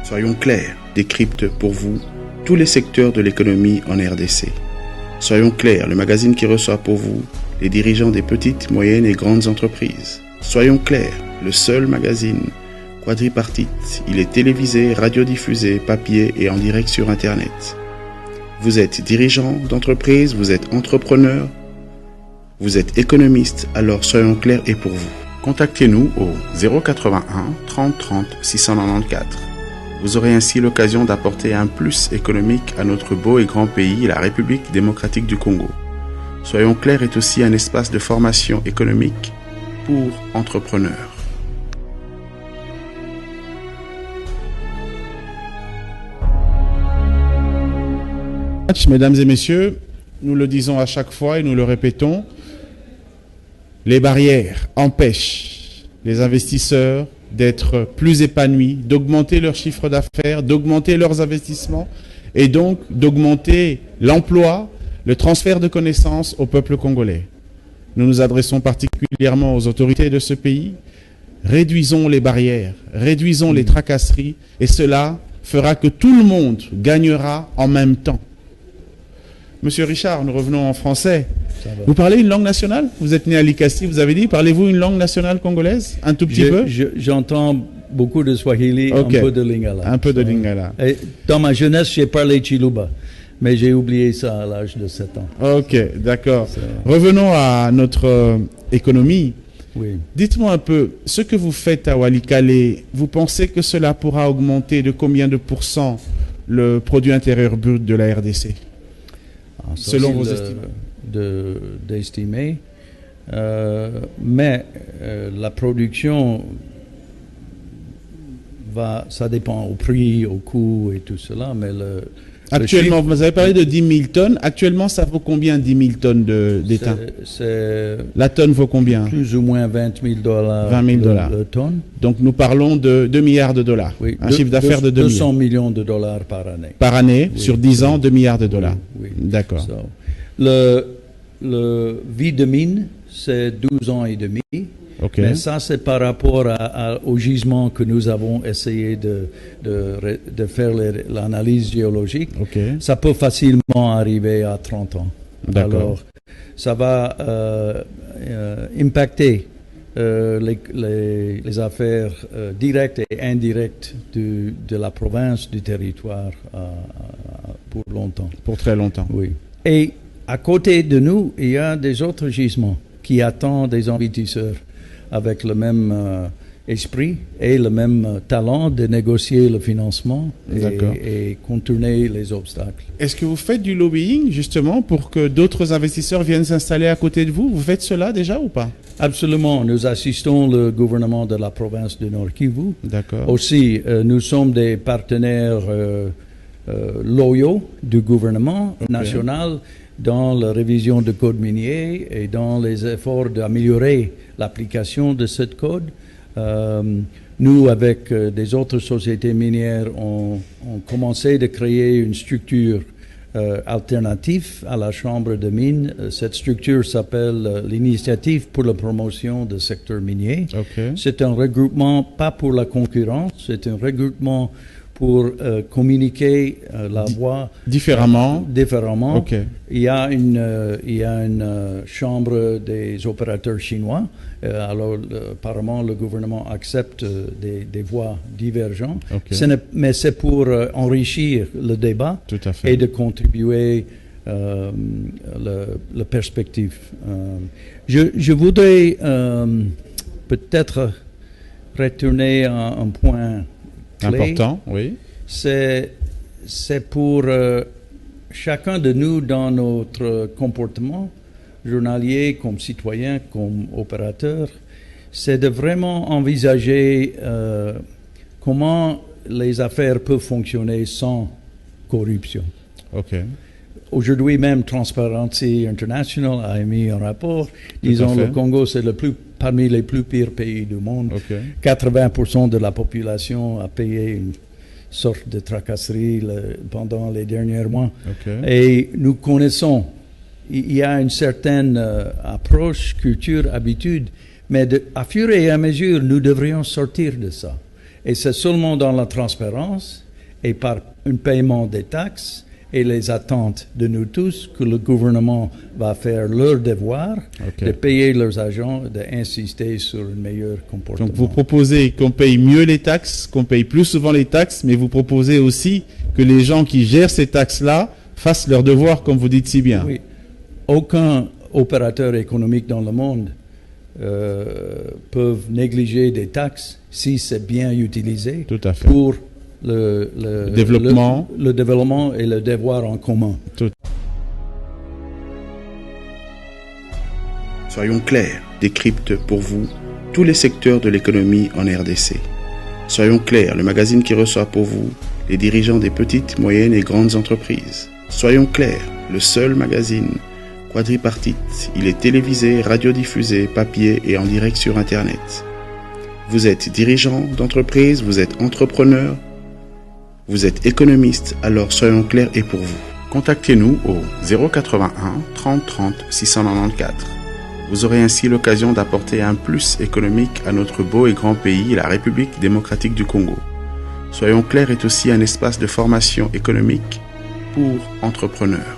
Soyons clairs, décrypte pour vous tous les secteurs de l'économie en RDC. Soyons clairs, le magazine qui reçoit pour vous les dirigeants des petites, moyennes et grandes entreprises. Soyons clairs, le seul magazine quadripartite. Il est télévisé, radiodiffusé, papier et en direct sur Internet. Vous êtes dirigeant d'entreprise, vous êtes entrepreneur, vous êtes économiste, alors soyons clairs et pour vous. Contactez-nous au 081 30 30 694. Vous aurez ainsi l'occasion d'apporter un plus économique à notre beau et grand pays, la République démocratique du Congo. Soyons clairs est aussi un espace de formation économique pour entrepreneurs. Mesdames et messieurs, nous le disons à chaque fois et nous le répétons, les barrières empêchent les investisseurs d'être plus épanouis, d'augmenter leur chiffre d'affaires, d'augmenter leurs investissements et donc d'augmenter l'emploi, le transfert de connaissances au peuple congolais. Nous nous adressons particulièrement aux autorités de ce pays. Réduisons les barrières, réduisons les tracasseries et cela fera que tout le monde gagnera en même temps. Monsieur Richard, nous revenons en français. Vous parlez une langue nationale? Vous êtes né à Likasi, vous avez dit. Parlez-vous une langue nationale congolaise? Un tout petit peu? J'entends beaucoup de Swahili, okay. Un peu de Lingala. Un peu de Lingala. Et dans ma jeunesse, j'ai parlé Chiluba, mais j'ai oublié ça à l'âge de 7 ans. Ok, d'accord. Revenons à notre économie. Oui. Dites-moi un peu, ce que vous faites à Walikale, vous pensez que cela pourra augmenter de combien de pourcents le produit intérieur brut de la RDC? Selon vos estimations d'estimer, mais la production ça dépend au prix, au coût et tout cela, mais actuellement, vous avez parlé de 10 000 tonnes, actuellement ça vaut combien 10 000 tonnes d'étain? La tonne vaut combien? Plus ou moins $20 000 la tonne. Donc nous parlons de 2 milliards de dollars, oui, un chiffre d'affaires de 200 millions de dollars par année. Par année, oui, sur 10 ans, 2 milliards de dollars. Oui, d'accord. So, le vie de mine, c'est 12 ans et demi. Okay. Mais ça, c'est par rapport au gisement que nous avons essayé de faire l'analyse géologique. Okay. Ça peut facilement arriver à 30 ans. D'accord. Alors, ça va impacter les affaires directes et indirectes de la province, du territoire pour longtemps. Pour très longtemps. Oui. Et à côté de nous, il y a des autres gisements qui attendent des investisseurs avec le même esprit et le même talent de négocier le financement et contourner les obstacles. Est-ce que vous faites du lobbying justement pour que d'autres investisseurs viennent s'installer à côté de vous? Vous faites cela déjà ou pas? Absolument. Nous assistons le gouvernement de la province du Nord Kivu. D'accord. Aussi, nous sommes des partenaires loyaux du gouvernement national dans la révision du code minier et dans les efforts d'améliorer l'application de ce code. Nous, avec des autres sociétés minières, on commencé de créer une structure alternative à la Chambre de mines. Cette structure s'appelle l'Initiative pour la promotion du secteur minier. Okay. C'est un regroupement, pas pour la concurrence, c'est un regroupement pour communiquer la voix différemment. Okay. Il y a une chambre des opérateurs chinois. Alors, apparemment, le gouvernement accepte des voix divergentes. Okay. Mais c'est pour enrichir le débat et de contribuer la perspective. Je voudrais peut-être retourner à un point clé. Important, oui. C'est pour chacun de nous dans notre comportement journalier, comme citoyen, comme opérateur, c'est de vraiment envisager comment les affaires peuvent fonctionner sans corruption. Okay. Aujourd'hui même, Transparency International a émis un rapport disant que le Congo, c'est parmi les plus pires pays du monde. Okay. 80% de la population a payé une sorte de tracasserie pendant les derniers mois. Okay. Et nous connaissons, il y a une certaine approche, culture, habitude, mais à fur et à mesure, nous devrions sortir de ça. Et c'est seulement dans la transparence et par un paiement des taxes et les attentes de nous tous que le gouvernement va faire leur devoir de payer leurs agents, d'insister sur un meilleur comportement. Donc vous proposez qu'on paye mieux les taxes, qu'on paye plus souvent les taxes, mais vous proposez aussi que les gens qui gèrent ces taxes-là fassent leur devoir, comme vous dites si bien. Oui. Aucun opérateur économique dans le monde peut négliger des taxes si c'est bien utilisé. Tout à fait. Pour le développement. Le développement et le devoir en commun. Soyons clairs, décrypte pour vous tous les secteurs de l'économie en RDC. Soyons clairs, le magazine qui reçoit pour vous les dirigeants des petites, moyennes et grandes entreprises. Soyons clairs, le seul magazine quadripartite. Il est télévisé, radiodiffusé, papier et en direct sur Internet. Vous êtes dirigeant d'entreprise, vous êtes entrepreneur, vous êtes économiste, alors soyons clairs et pour vous. Contactez-nous au 081 30 30 694. Vous aurez ainsi l'occasion d'apporter un plus économique à notre beau et grand pays, la République démocratique du Congo. Soyons clairs est aussi un espace de formation économique pour entrepreneurs.